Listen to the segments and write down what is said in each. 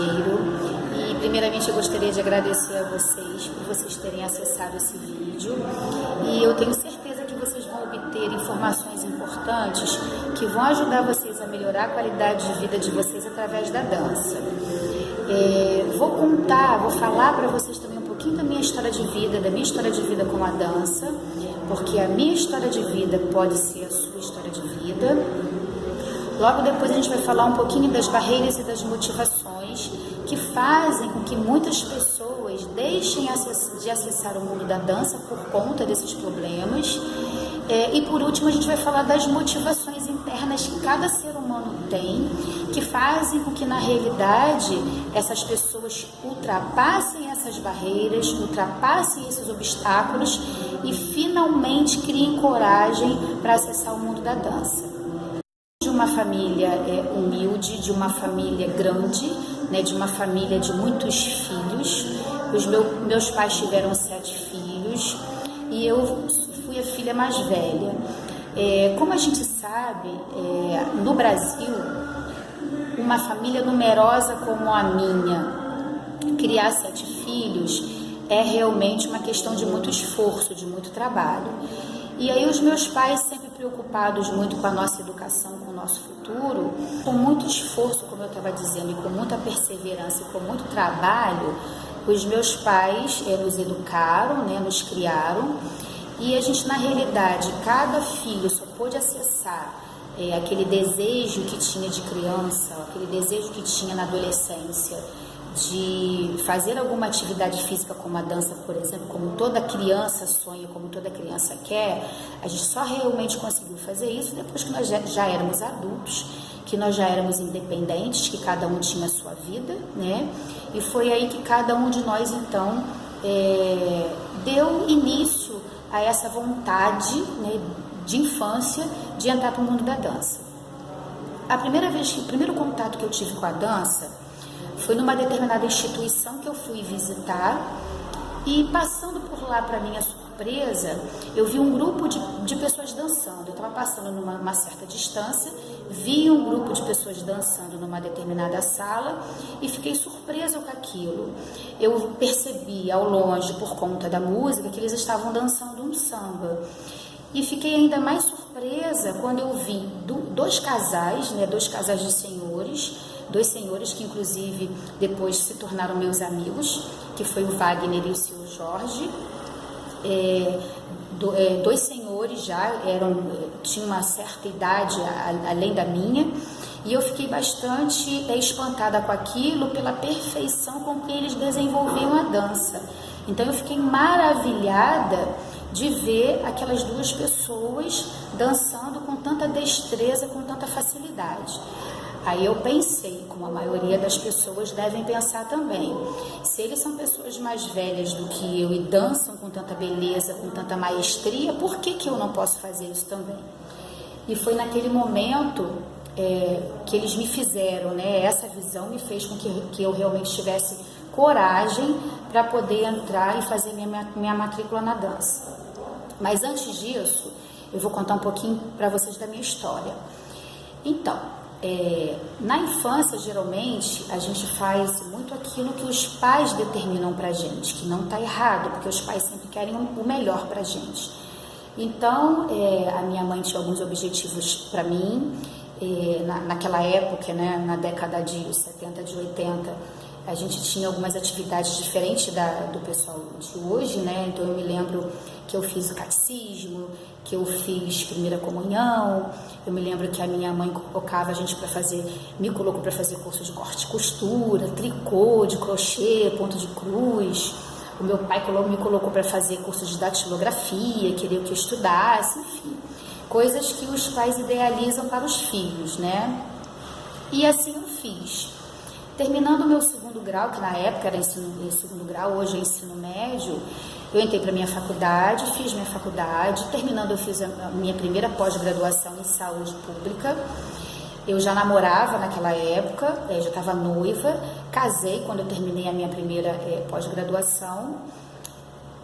Pinheiro. E primeiramente eu gostaria de agradecer a vocês por vocês terem acessado esse vídeo. E eu tenho certeza que vocês vão obter informações importantes que vão ajudar vocês a melhorar a qualidade de vida de vocês através da dança. Vou falar para vocês também um pouquinho da minha história de vida com a dança, porque a minha história de vida pode ser a sua história de vida. Logo depois a gente vai falar um pouquinho das barreiras e das motivações que fazem com que muitas pessoas deixem de acessar o mundo da dança por conta desses problemas. E por último a gente vai falar das motivações internas que cada ser humano tem, que fazem com que na realidade essas pessoas ultrapassem essas barreiras, ultrapassem esses obstáculos e finalmente criem coragem para acessar o mundo da dança. De uma família humilde, de uma família grande, né, de uma família de muitos filhos. Meus pais tiveram 7 filhos e eu fui a filha mais velha. Como a gente sabe, no Brasil, uma família numerosa como a minha, criar 7 filhos é realmente uma questão de muito esforço, de muito trabalho. E aí os meus pais, sempre preocupados muito com a nossa educação, com o nosso futuro, com muito esforço, como eu estava dizendo, e com muita perseverança e com muito trabalho, os meus pais nos educaram, né, nos criaram, e a gente, na realidade, cada filho só pôde acessar aquele desejo que tinha de criança, aquele desejo que tinha na adolescência, de fazer alguma atividade física como a dança, por exemplo, como toda criança sonha, como toda criança quer. A gente só realmente conseguiu fazer isso depois que nós já éramos adultos, que nós já éramos independentes, que cada um tinha a sua vida, né? E foi aí que cada um de nós, então, deu início a essa vontade, né, de infância de entrar para o mundo da dança. O primeiro contato que eu tive com a dança foi numa determinada instituição que eu fui visitar e, passando por lá, para minha surpresa, eu vi um grupo de pessoas dançando. Eu estava passando numa certa distância, vi um grupo de pessoas dançando numa determinada sala e fiquei surpresa com aquilo. Eu percebi ao longe, por conta da música, que eles estavam dançando um samba. E fiquei ainda mais surpresa quando eu vi dois casais de senhores, 2 senhores que inclusive depois se tornaram meus amigos, que foi o Wagner e o seu Jorge. 2 senhores já tinham uma certa idade além da minha, e eu fiquei bastante espantada com aquilo, pela perfeição com que eles desenvolviam a dança. Então eu fiquei maravilhada de ver aquelas 2 pessoas dançando com tanta destreza, com tanta facilidade. Aí eu pensei, como a maioria das pessoas devem pensar também, se eles são pessoas mais velhas do que eu e dançam com tanta beleza, com tanta maestria, por que eu não posso fazer isso também? E foi naquele momento que eles me fizeram, né? Essa visão me fez com que eu realmente tivesse coragem para poder entrar e fazer minha matrícula na dança. Mas antes disso, eu vou contar um pouquinho para vocês da minha história. Então, na infância, geralmente, a gente faz muito aquilo que os pais determinam pra gente, que não tá errado, porque os pais sempre querem o melhor pra gente. Então, a minha mãe tinha alguns objetivos para mim, naquela época, né, na década de 70, de 80, a gente tinha algumas atividades diferentes do pessoal de hoje, né? Então eu me lembro que eu fiz o catecismo, que eu fiz primeira comunhão. Eu me lembro que a minha mãe colocava a gente me colocou para fazer curso de corte e costura, tricô, de crochê, ponto de cruz. O meu pai me colocou para fazer curso de datilografia, queria que eu estudasse, enfim, coisas que os pais idealizam para os filhos, né? E assim eu fiz. Terminando o meu 2º grau, que na época era ensino 2º grau, hoje é ensino médio, eu entrei para minha faculdade, fiz minha faculdade. Terminando, eu fiz a minha primeira pós-graduação em saúde pública. Eu já namorava naquela época, já estava noiva, casei quando eu terminei a minha primeira pós-graduação.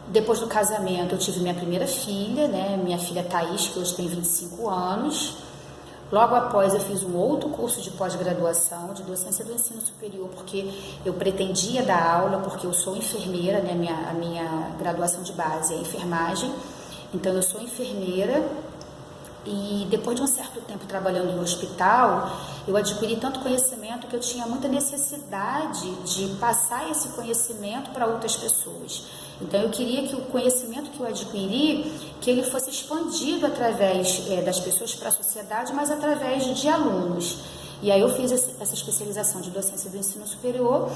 Depois do casamento, eu tive minha primeira filha, né? Minha filha Thaís, que hoje tem 25 anos. Logo após eu fiz um outro curso de pós-graduação de docência do ensino superior, porque eu pretendia dar aula, porque eu sou enfermeira, né? A minha graduação de base é enfermagem, então eu sou enfermeira. E depois de um certo tempo trabalhando em hospital, eu adquiri tanto conhecimento que eu tinha muita necessidade de passar esse conhecimento para outras pessoas. Então eu queria que o conhecimento que eu adquiri, que ele fosse expandido através das pessoas para a sociedade, mas através de alunos. E aí eu fiz essa especialização de docência do ensino superior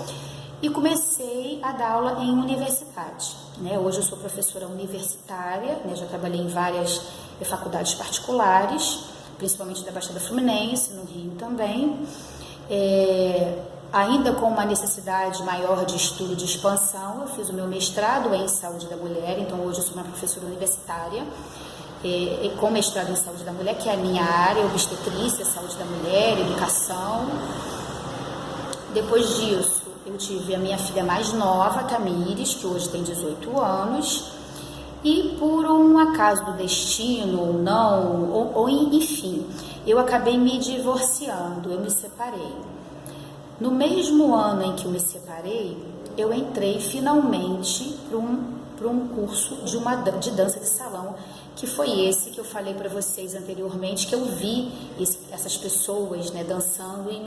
e comecei a dar aula em universidade, né? Hoje eu sou professora universitária, né? Já trabalhei em várias faculdades particulares, principalmente da Baixada Fluminense, no Rio também, ainda com uma necessidade maior de estudo de expansão. Eu fiz o meu mestrado em saúde da mulher, então hoje eu sou uma professora universitária, com mestrado em saúde da mulher, que é a minha área, obstetrícia, saúde da mulher, educação. Depois disso, eu tive a minha filha mais nova, Tamires, que hoje tem 18 anos, e por um acaso do destino, ou não, enfim, eu acabei me divorciando, eu me separei. No mesmo ano em que eu me separei, eu entrei finalmente para um curso de dança de salão, que foi esse que eu falei para vocês anteriormente, que eu vi essas pessoas, né, dançando e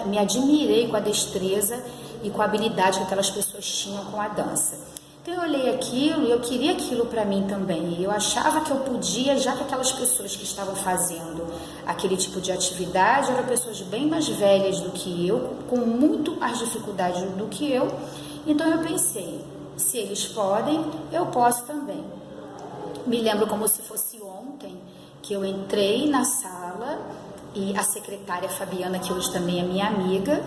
me admirei com a destreza e com a habilidade que aquelas pessoas tinham com a dança. Então eu olhei aquilo e eu queria aquilo para mim também. Eu achava que eu podia, já que aquelas pessoas que estavam fazendo aquele tipo de atividade eram pessoas bem mais velhas do que eu, com muito mais dificuldade do que eu. Então eu pensei, se eles podem, eu posso também. Me lembro como se fosse ontem que eu entrei na sala e a secretária Fabiana, que hoje também é minha amiga,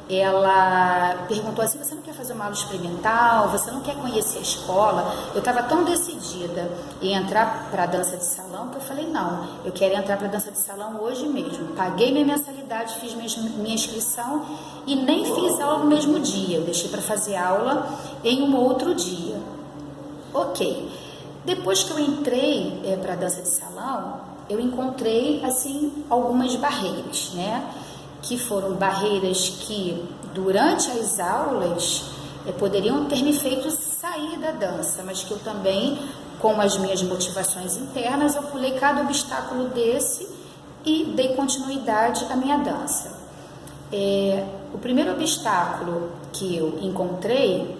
ela perguntou assim: você não quer fazer uma aula experimental? Você não quer conhecer a escola? Eu estava tão decidida em entrar para a dança de salão que eu falei: não, eu quero entrar para a dança de salão hoje mesmo. Paguei minha mensalidade, fiz minha inscrição e nem fiz aula no mesmo dia. Eu deixei para fazer aula em um outro dia. Ok. Depois que eu entrei para a dança de salão, eu encontrei assim algumas barreiras, né? Que foram barreiras que durante as aulas poderiam ter me feito sair da dança, mas que eu também, com as minhas motivações internas, eu pulei cada obstáculo desse e dei continuidade à minha dança. O primeiro obstáculo que eu encontrei,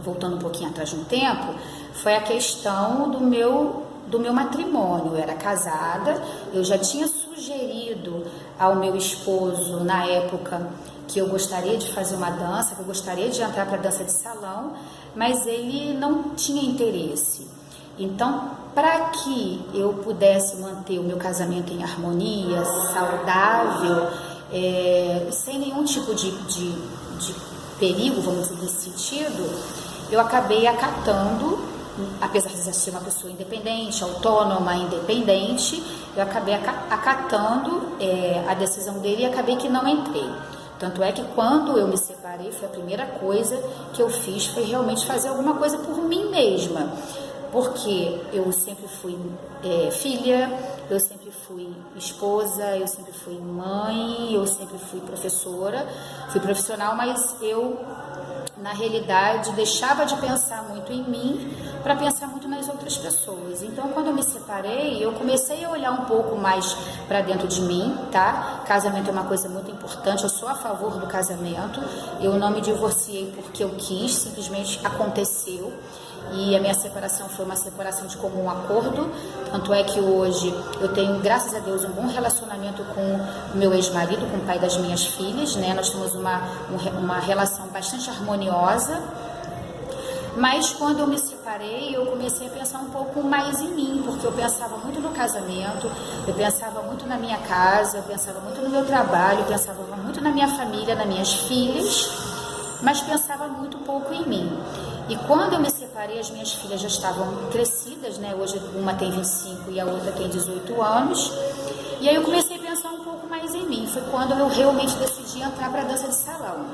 voltando um pouquinho atrás no tempo, foi a questão do meu matrimônio. Eu era casada, eu já tinha sugerido ao meu esposo na época que eu gostaria de fazer uma dança, que eu gostaria de entrar para a dança de salão, mas ele não tinha interesse. Então, para que eu pudesse manter o meu casamento em harmonia, saudável, sem nenhum tipo de perigo, vamos dizer, nesse sentido, eu acabei acatando, apesar de ser uma pessoa independente, autônoma, independente, eu acabei acatando a decisão dele e acabei que não entrei. Tanto é que quando eu me separei, foi a primeira coisa que eu fiz, foi realmente fazer alguma coisa por mim mesma. Porque eu sempre fui filha, eu sempre fui esposa, eu sempre fui mãe, eu sempre fui professora, fui profissional, mas eu, na realidade, deixava de pensar muito em mim para pensar muito nas outras pessoas. Então, quando eu me separei, eu comecei a olhar um pouco mais para dentro de mim, tá? Casamento é uma coisa muito importante, eu sou a favor do casamento, eu não me divorciei porque eu quis, simplesmente aconteceu. E a minha separação foi uma separação de comum acordo, tanto é que hoje eu tenho, graças a Deus, um bom relacionamento com o meu ex-marido, com o pai das minhas filhas, né? Nós temos uma relação bastante harmoniosa, mas quando eu me separei, eu comecei a pensar um pouco mais em mim, porque eu pensava muito no casamento, eu pensava muito na minha casa, eu pensava muito no meu trabalho, eu pensava muito na minha família, nas minhas filhas, mas pensava muito pouco em mim. E quando eu me separei, as minhas filhas já estavam crescidas, né? Hoje uma tem 25 e a outra tem 18 anos. E aí eu comecei a pensar um pouco mais em mim. Foi quando eu realmente decidi entrar para a dança de salão.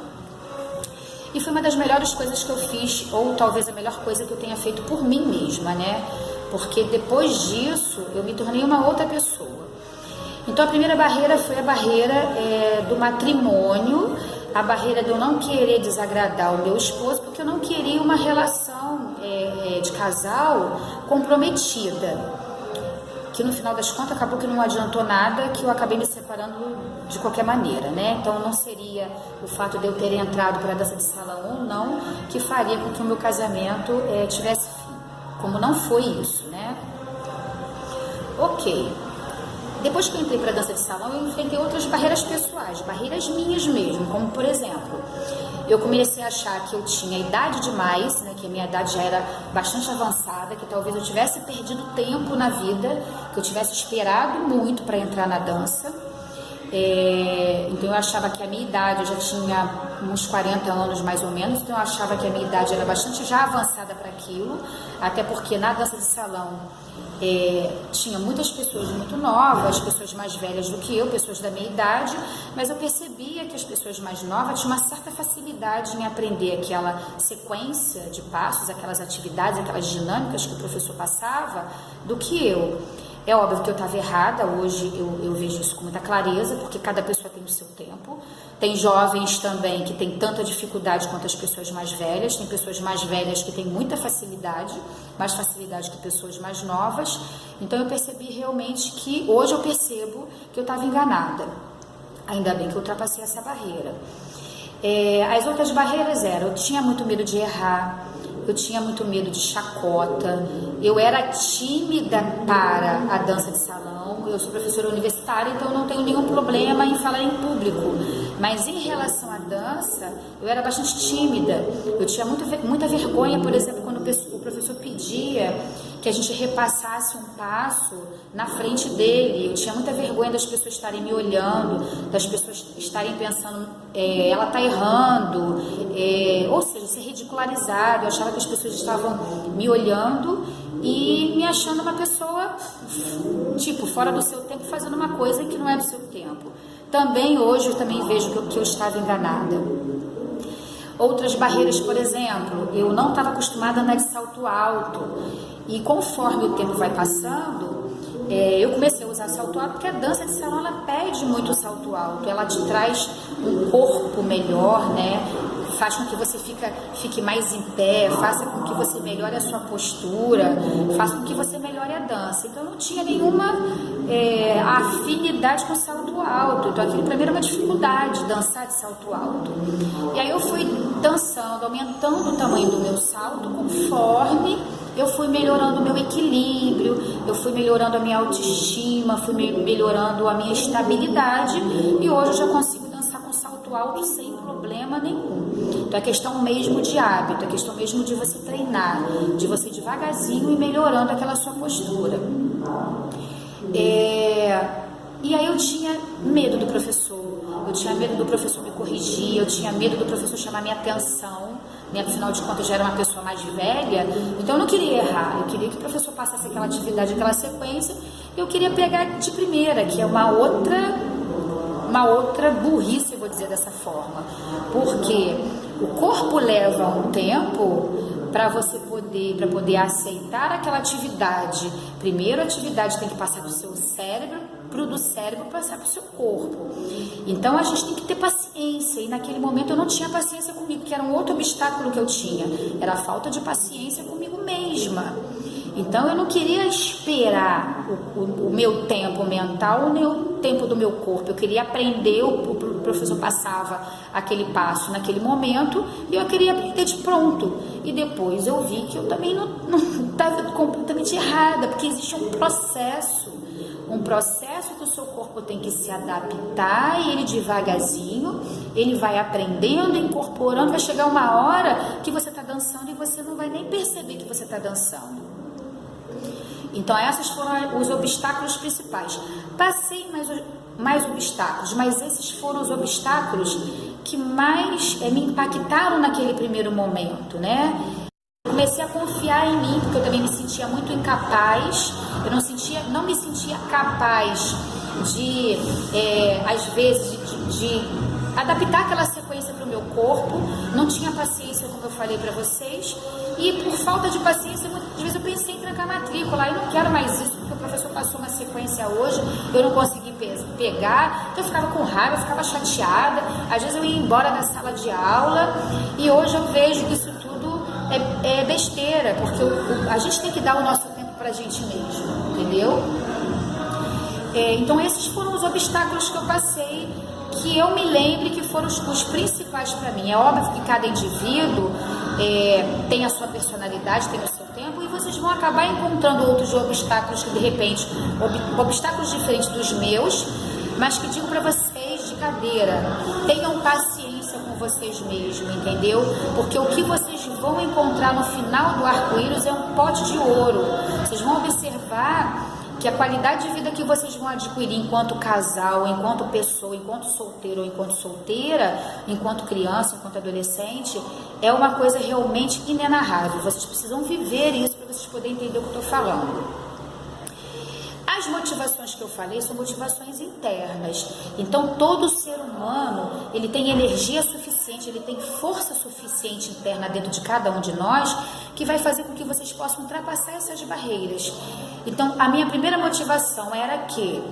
E foi uma das melhores coisas que eu fiz, ou talvez a melhor coisa que eu tenha feito por mim mesma, né? Porque depois disso, eu me tornei uma outra pessoa. Então a primeira barreira foi a barreira do matrimônio, a barreira de eu não querer desagradar o meu esposo, porque eu não queria uma relação de casal comprometida, que no final das contas acabou que não adiantou nada, que eu acabei me separando de qualquer maneira, né? Então não seria o fato de eu ter entrado para a dança de salão ou não que faria com que o meu casamento tivesse fim, como não foi isso, né? Ok. Depois que eu entrei para a dança de salão, eu enfrentei outras barreiras pessoais, barreiras minhas mesmo, como por exemplo, eu comecei a achar que eu tinha idade demais, né, que a minha idade já era bastante avançada, que talvez eu tivesse perdido tempo na vida, que eu tivesse esperado muito para entrar na dança. Então eu achava que a minha idade, eu já tinha uns 40 anos mais ou menos, então eu achava que a minha idade era bastante já avançada para aquilo, até porque na dança de salão tinha muitas pessoas muito novas, pessoas mais velhas do que eu, pessoas da minha idade, mas eu percebia que as pessoas mais novas tinham uma certa facilidade em aprender aquela sequência de passos, aquelas atividades, aquelas dinâmicas que o professor passava, do que eu. É óbvio que eu estava errada, hoje eu vejo isso com muita clareza, porque cada pessoa tem o seu tempo. Tem jovens também que têm tanta dificuldade quanto as pessoas mais velhas, tem pessoas mais velhas que têm muita facilidade, mais facilidade que pessoas mais novas. Então eu percebi realmente que, hoje eu percebo que eu estava enganada. Ainda bem que eu ultrapassei essa barreira. As outras barreiras eram, eu tinha muito medo de errar, eu tinha muito medo de chacota, eu era tímida para a dança de salão, eu sou professora universitária, então eu não tenho nenhum problema em falar em público, mas em relação à dança, eu era bastante tímida, eu tinha muita vergonha, por exemplo, quando o professor pedia que a gente repassasse um passo na frente dele, eu tinha muita vergonha das pessoas estarem me olhando, das pessoas estarem pensando, ela está errando, ou seja, ser ridicularizado. Eu achava que as pessoas estavam me olhando e me achando uma pessoa, tipo, fora do seu tempo, fazendo uma coisa que não é do seu tempo. Também hoje eu também vejo que eu estava enganada. Outras barreiras, por exemplo, eu não estava acostumada a andar de salto alto, e conforme o tempo vai passando, eu comecei a usar salto alto, porque a dança de salão ela pede muito salto alto, ela te traz um corpo melhor, né? Faz com que você fique mais em pé, faça com que você melhore a sua postura, faça com que você melhore a dança. Então eu não tinha nenhuma afinidade com salto alto, então aquilo para mim era uma dificuldade, dançar de salto alto. E aí eu fui dançando, aumentando o tamanho do meu salto conforme eu fui melhorando o meu equilíbrio, eu fui melhorando a minha autoestima, fui melhorando a minha estabilidade, e hoje eu já consigo dançar com salto alto sem problema nenhum. Então é questão mesmo de hábito, é questão mesmo de você treinar, de você devagarzinho ir melhorando aquela sua postura. E aí eu tinha medo do professor, eu tinha medo do professor me corrigir, eu tinha medo do professor chamar minha atenção, né? Afinal de contas eu já era uma pessoa mais velha, então eu não queria errar, eu queria que o professor passasse aquela atividade, aquela sequência, e eu queria pegar de primeira, que é uma outra burrice, eu vou dizer dessa forma, porque o corpo leva um tempo para poder aceitar aquela atividade. Primeiro a atividade tem que passar do seu cérebro, do cérebro passar para o seu corpo. Então a gente tem que ter paciência, e naquele momento eu não tinha paciência comigo, que era um outro obstáculo que eu tinha, era a falta de paciência comigo mesma. Então eu não queria esperar o meu tempo mental, nem o tempo do meu corpo. Eu queria aprender, o professor passava aquele passo naquele momento e eu queria aprender de pronto. E depois eu vi que eu também não estava completamente errada, porque existe um processo que o seu corpo tem que se adaptar, e ele devagarzinho, ele vai aprendendo, incorporando, vai chegar uma hora que você está dançando e você não vai nem perceber que você está dançando. Então esses foram os obstáculos principais. Passei mais obstáculos, mas esses foram os obstáculos que mais me impactaram naquele primeiro momento, né? Comecei a confiar em mim, porque eu também me sentia muito incapaz, eu não me sentia capaz de, às vezes, de adaptar aquela sequência para o meu corpo, não tinha paciência, como eu falei para vocês, e por falta de paciência, muitas vezes eu pensei em trancar a matrícula, eu não quero mais isso, porque o professor passou uma sequência hoje, eu não consegui pegar, então eu ficava com raiva, eu ficava chateada, às vezes eu ia embora da sala de aula, e hoje eu vejo que isso tudo é besteira, porque a gente tem que dar o nosso tempo pra gente mesmo, entendeu? Então esses foram os obstáculos que eu passei, que eu me lembre que foram os principais para mim. É óbvio que cada indivíduo tem a sua personalidade, tem o seu tempo, e vocês vão acabar encontrando outros obstáculos que de repente, obstáculos diferentes dos meus, mas que digo para vocês de cadeira, tenham paciência com vocês mesmos, entendeu? Porque o que vocês vão encontrar no final do arco-íris é um pote de ouro. Vocês vão observar que a qualidade de vida que vocês vão adquirir enquanto casal, enquanto pessoa, enquanto solteiro ou enquanto solteira, enquanto criança, enquanto adolescente, é uma coisa realmente inenarrável. Vocês precisam viver isso para vocês poderem entender o que eu estou falando. As motivações que eu falei são motivações internas. Então, todo ser humano, ele tem energia suficiente, ele tem força suficiente interna dentro de cada um de nós, que vai fazer com que vocês possam ultrapassar essas barreiras. Então, a minha primeira motivação era que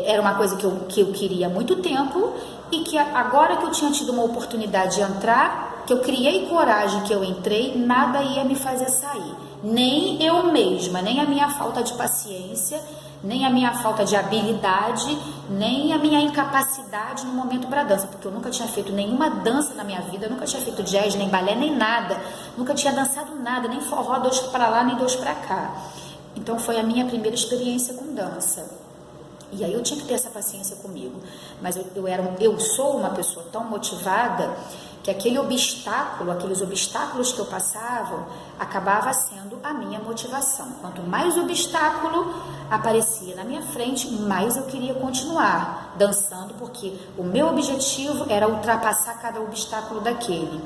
era uma coisa que eu queria há muito tempo, e que agora que eu tinha tido uma oportunidade de entrar, que eu criei coragem, que eu entrei, nada ia me fazer sair. Nem eu mesma, nem a minha falta de paciência, nem a minha falta de habilidade, nem a minha incapacidade no momento para dança, porque eu nunca tinha feito nenhuma dança na minha vida, eu nunca tinha feito jazz, nem balé, nem nada, nunca tinha dançado nada, nem forró, 2 para lá, nem 2 para cá. Então foi a minha primeira experiência com dança. E aí eu tinha que ter essa paciência comigo, mas eu sou uma pessoa tão motivada que aqueles obstáculos que eu passava, acabava sendo a minha motivação. Quanto mais obstáculo aparecia na minha frente, mais eu queria continuar dançando, porque o meu objetivo era ultrapassar cada obstáculo daquele.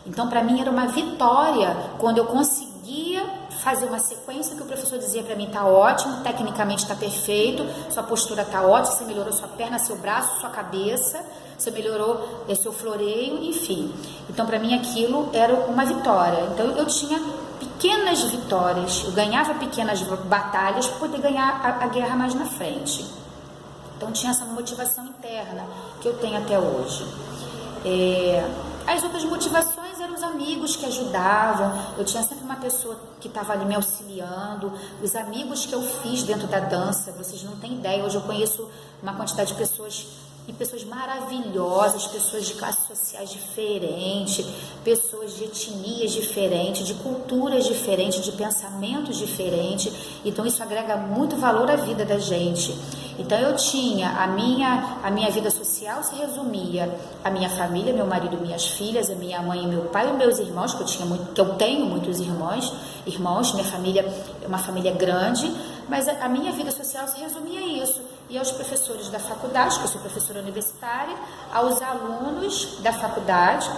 Então, para mim, era uma vitória quando eu conseguia fazer uma sequência que o professor dizia para mim: tá ótimo, tecnicamente tá perfeito, sua postura tá ótima, você melhorou sua perna, seu braço, sua cabeça, você melhorou seu floreio, enfim. Então, para mim, aquilo era uma vitória. Então, eu tinha pequenas vitórias, eu ganhava pequenas batalhas para poder ganhar a guerra mais na frente. Então, tinha essa motivação interna que eu tenho até hoje. As outras motivações eram os amigos que ajudavam, eu tinha sempre uma pessoa que estava ali me auxiliando, os amigos que eu fiz dentro da dança, vocês não têm ideia, hoje eu conheço uma quantidade de pessoas, e pessoas maravilhosas, pessoas de classes sociais diferentes, pessoas de etnias diferentes, de culturas diferentes, de pensamentos diferentes, então isso agrega muito valor à vida da gente. Então eu tinha, a minha vida social se resumia a minha família, meu marido e minhas filhas, a minha mãe e meu pai, e meus irmãos, que eu tenho muitos irmãos, minha família é uma família grande, mas a minha vida social se resumia a isso. E aos professores da faculdade, que eu sou professora universitária, aos alunos da faculdade,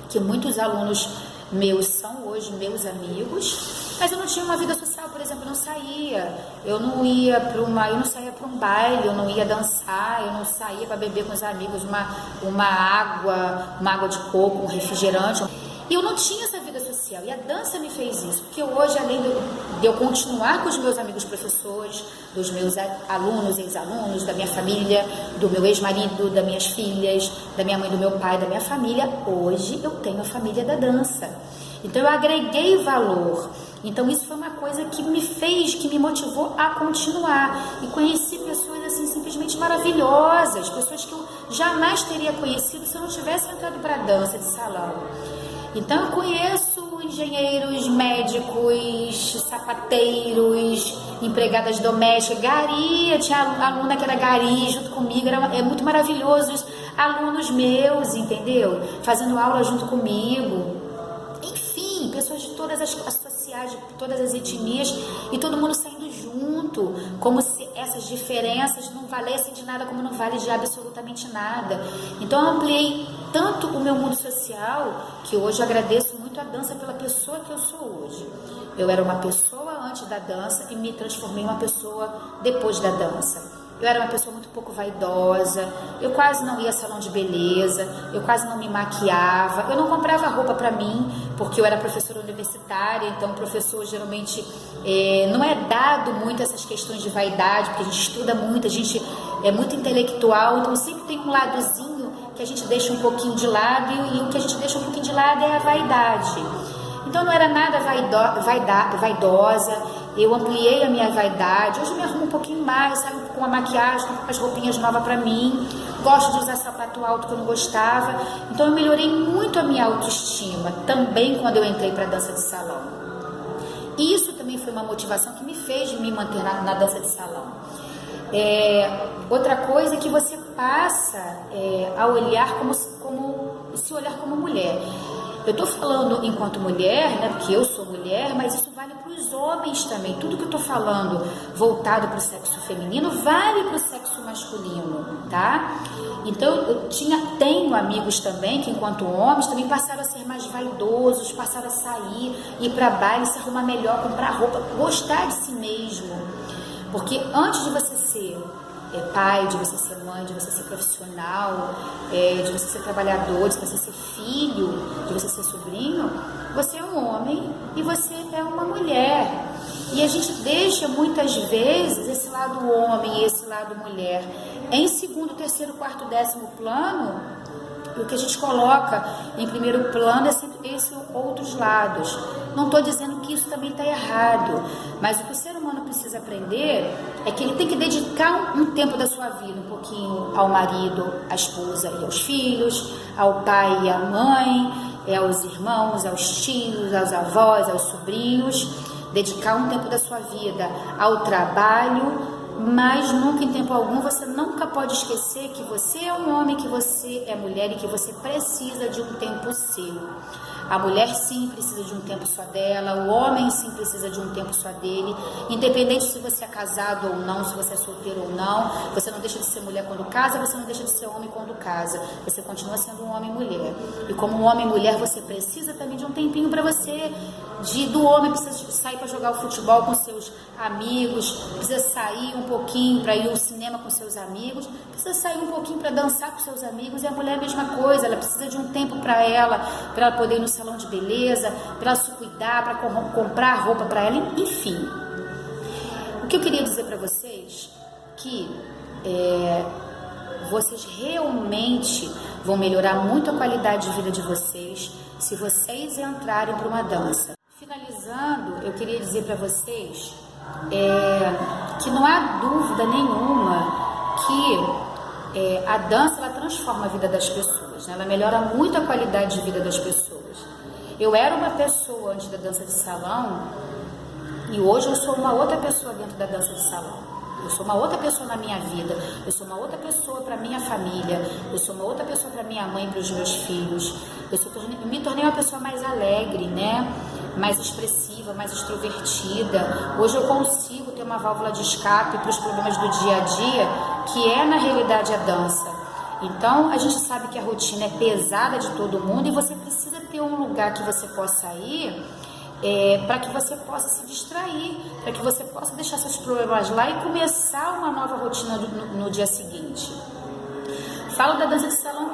que muitos alunos meus são hoje meus amigos, mas eu não tinha uma vida social, por exemplo, eu não saía, eu não saía para um baile, eu não ia dançar, eu não saía para beber com os amigos uma água de coco, um refrigerante. E eu não tinha essa vida social, e a dança me fez isso, porque hoje, além de eu continuar com os meus amigos professores, dos meus alunos, ex-alunos, da minha família, do meu ex-marido, das minhas filhas, da minha mãe, do meu pai, da minha família, hoje eu tenho a família da dança. Então eu agreguei valor. Então isso foi uma coisa que me motivou a continuar. E conheci pessoas assim simplesmente maravilhosas, pessoas que eu jamais teria conhecido se eu não tivesse entrado para a dança de salão. Então eu conheço engenheiros, médicos, sapateiros, empregadas domésticas, gari, tinha aluna que era gari junto comigo, é muito maravilhoso isso. Alunos meus, entendeu? Fazendo aula junto comigo. Enfim, pessoas de todas as classes sociais, de todas as etnias, e todo mundo saindo junto, como se essas diferenças não valessem de nada, como não vale de absolutamente nada. Então eu ampliei tanto o meu mundo social, que hoje eu agradeço muito a dança pela pessoa que eu sou hoje. Eu era uma pessoa antes da dança e me transformei em uma pessoa depois da dança. Eu era uma pessoa muito pouco vaidosa, eu quase não ia a salão de beleza, eu quase não me maquiava, eu não comprava roupa para mim, porque eu era professora universitária, então o professor geralmente não é dado muito essas questões de vaidade, porque a gente estuda muito, a gente é muito intelectual, então sempre tem um ladozinho que a gente deixa um pouquinho de lado, e o que a gente deixa um pouquinho de lado é a vaidade. Então não era nada vaidosa, eu ampliei a minha vaidade, hoje eu me arrumo um pouquinho mais, sabe, com a maquiagem, com as roupinhas novas para mim, gosto de usar sapato alto que eu não gostava, então eu melhorei muito a minha autoestima, também quando eu entrei para a dança de salão. Isso também foi uma motivação que me fez me manter na dança de salão. Outra coisa é que você passa a olhar se olhar como mulher. Eu estou falando enquanto mulher, né, porque eu sou mulher, mas isso vale para os homens também. Tudo que eu estou falando voltado para o sexo feminino vale para o sexo masculino, tá? Então eu tenho amigos também que, enquanto homens, também passaram a ser mais vaidosos, passaram a sair, ir para baile, se arrumar melhor, comprar roupa, gostar de si mesmo. Porque antes de você ser pai, de você ser mãe, de você ser profissional, de você ser trabalhador, de você ser filho, de você ser sobrinho, você é um homem e você é uma mulher. E a gente deixa muitas vezes esse lado homem e esse lado mulher em segundo, terceiro, quarto, 10º plano. O que a gente coloca em primeiro plano é sempre esses outros lados. Não estou dizendo que isso também está errado, mas o que o ser humano precisa aprender é que ele tem que dedicar um tempo da sua vida, um pouquinho ao marido, à esposa e aos filhos, ao pai e à mãe, aos irmãos, aos tios, aos avós, aos sobrinhos, dedicar um tempo da sua vida ao trabalho, mas nunca, em tempo algum, você nunca pode esquecer que você é um homem, que você é mulher e que você precisa de um tempo seu. A mulher sim precisa de um tempo só dela, o homem sim precisa de um tempo só dele, independente se você é casado ou não, se você é solteiro ou não, você não deixa de ser mulher quando casa, você não deixa de ser homem quando casa, você continua sendo um homem e mulher. E como um homem e mulher, você precisa também de um tempinho para você, do homem precisa sair para jogar o futebol com seus amigos, precisa sair um pouquinho para ir ao cinema com seus amigos, precisa sair um pouquinho para dançar com seus amigos, e a mulher é a mesma coisa, ela precisa de um tempo para ela poder ir no salão de beleza, para ela se cuidar, para comprar roupa para ela, enfim. O que eu queria dizer para vocês que vocês realmente vão melhorar muito a qualidade de vida de vocês se vocês entrarem para uma dança. Finalizando, eu queria dizer para vocês que não há dúvida nenhuma que a dança ela transforma a vida das pessoas, né? Ela melhora muito a qualidade de vida das pessoas. Eu era uma pessoa antes da dança de salão e hoje eu sou uma outra pessoa dentro da dança de salão. Eu sou uma outra pessoa na minha vida, eu sou uma outra pessoa para minha família, eu sou uma outra pessoa para minha mãe e para os meus filhos. Eu me tornei uma pessoa mais alegre, né? Mais expressiva, mais extrovertida. Hoje eu consigo ter uma válvula de escape para os problemas do dia a dia, que é na realidade a dança. Então a gente sabe que a rotina é pesada de todo mundo e você precisa ter um lugar que você possa ir para que você possa se distrair, para que você possa deixar seus problemas lá e começar uma nova rotina no dia seguinte. Falo da dança de salão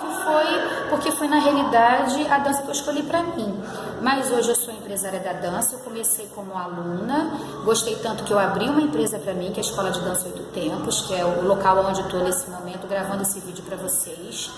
porque foi na realidade a dança que eu escolhi para mim. Mas hoje eu sou empresária da dança, eu comecei como aluna, gostei tanto que eu abri uma empresa para mim, que é a Escola de Dança 8 Tempos, que é o local onde eu estou nesse momento gravando esse vídeo para vocês.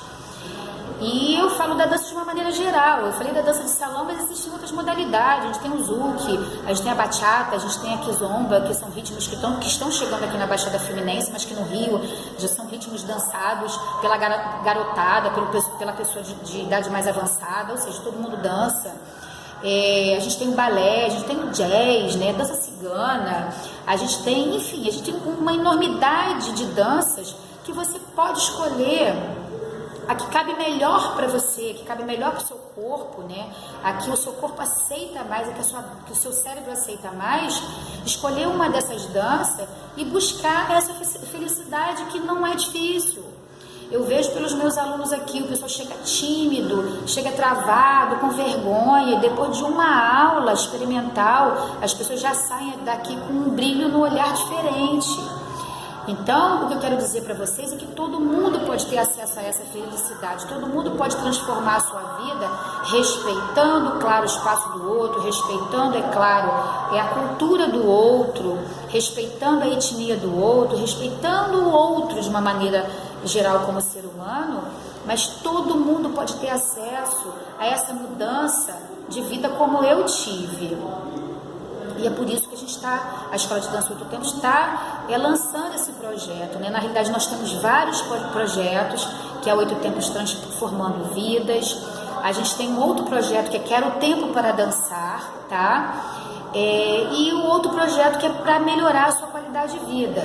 E eu falo da dança de uma maneira geral. Eu falei da dança de salão, mas existem outras modalidades. A gente tem o zouk, a gente tem a bachata, a gente tem a kizomba, que são ritmos que estão chegando aqui na Baixada Fluminense, mas que no Rio já são ritmos dançados pela garotada, pela pessoa de idade mais avançada, ou seja, todo mundo dança. A gente tem o balé, a gente tem o jazz, né? Dança cigana, a gente tem, enfim, a gente tem uma enormidade de danças que você pode escolher a que cabe melhor para você, que cabe melhor para o seu corpo, né? A que o seu corpo aceita mais, a que o seu cérebro aceita mais, escolher uma dessas danças e buscar essa felicidade que não é difícil. Eu vejo pelos meus alunos aqui, o pessoal chega tímido, chega travado, com vergonha, e depois de uma aula experimental, as pessoas já saem daqui com um brilho no olhar diferente. Então, o que eu quero dizer para vocês é que todo mundo pode ter acesso a essa felicidade, todo mundo pode transformar a sua vida respeitando, claro, o espaço do outro, respeitando, é claro, a cultura do outro, respeitando a etnia do outro, respeitando o outro de uma maneira geral como ser humano, mas todo mundo pode ter acesso a essa mudança de vida como eu tive. E é por isso que a Escola de Dança 8 Tempos está lançando esse projeto, né? Na realidade, nós temos vários projetos, que é 8 Tempos Transformando Vidas. A gente tem um outro projeto que é Quero Tempo para Dançar, tá? E o outro projeto que é para melhorar a sua qualidade de vida.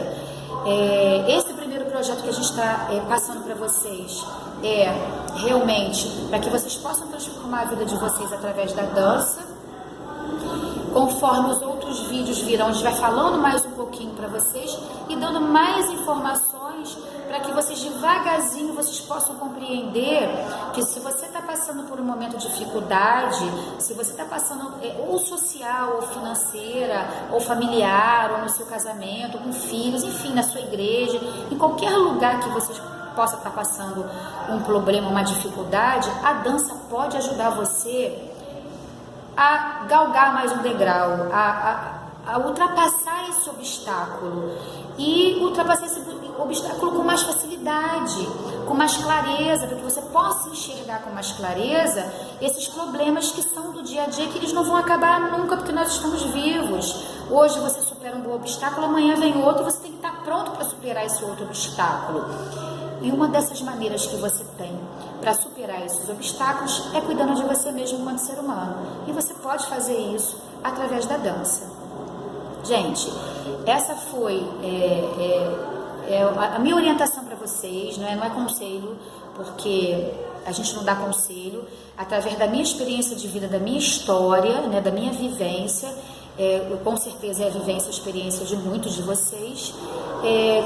Esse primeiro projeto que a gente está passando para vocês é realmente para que vocês possam transformar a vida de vocês através da dança. Conforme os outros vídeos virão, a gente vai falando mais um pouquinho para vocês e dando mais informações para que vocês devagarzinho vocês possam compreender que se você está passando por um momento de dificuldade, se você está passando ou social, ou financeira, ou familiar, ou no seu casamento, com filhos, enfim, na sua igreja, em qualquer lugar que você possa estar passando um problema, uma dificuldade, a dança pode ajudar você a galgar mais um degrau, a ultrapassar esse obstáculo e ultrapassar esse obstáculo com mais facilidade, com mais clareza, para que você possa enxergar com mais clareza esses problemas que são do dia a dia, que eles não vão acabar nunca, porque nós estamos vivos. Hoje você supera um bom obstáculo, amanhã vem outro, e você tem que estar pronto para superar esse outro obstáculo. E uma dessas maneiras que você tem para superar esses obstáculos é cuidando de você mesmo enquanto ser humano. E você pode fazer isso através da dança. Gente, essa foi a minha orientação para vocês, não é conselho, porque a gente não dá conselho. Através da minha experiência de vida, da minha história, né, da minha vivência, com certeza é a vivência, a experiência de muitos de vocês.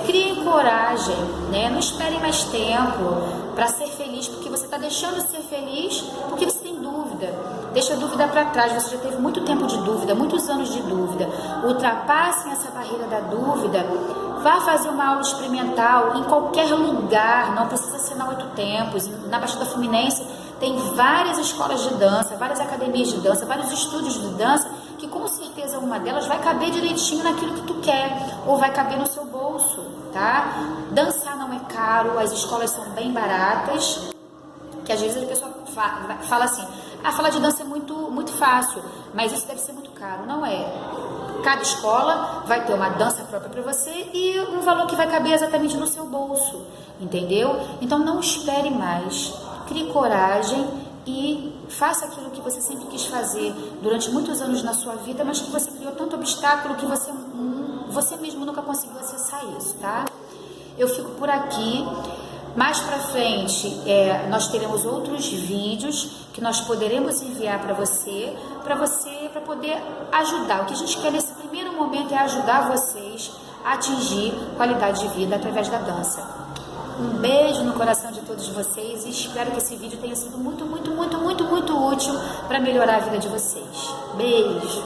Criem coragem, né? Não esperem mais tempo para ser feliz, porque você está deixando de ser feliz porque você tem dúvida. Deixa a dúvida para trás, você já teve muito tempo de dúvida, muitos anos de dúvida. Ultrapassem essa barreira da dúvida. Vá fazer uma aula experimental em qualquer lugar, não precisa ser na 8 Tempos. Na Baixada Fluminense tem várias escolas de dança, várias academias de dança, vários estúdios de dança, que com certeza uma delas vai caber direitinho naquilo que tu quer, ou vai caber no seu bolso, tá? Dançar não é caro, as escolas são bem baratas, que às vezes a pessoa fala assim, falar de dança é muito fácil, mas isso deve ser muito caro. Não é. Cada escola vai ter uma dança própria para você e um valor que vai caber exatamente no seu bolso, entendeu? Então não espere mais, crie coragem e faça aquilo que você sempre quis fazer durante muitos anos na sua vida, mas que você criou tanto obstáculo que você mesmo nunca conseguiu acessar isso, tá? Eu fico por aqui. Mais pra frente, nós teremos outros vídeos que nós poderemos enviar para você, para poder ajudar. O que a gente quer nesse primeiro momento é ajudar vocês a atingir qualidade de vida através da dança. Um beijo no coração de todos vocês e espero que esse vídeo tenha sido muito útil para melhorar a vida de vocês. Beijo!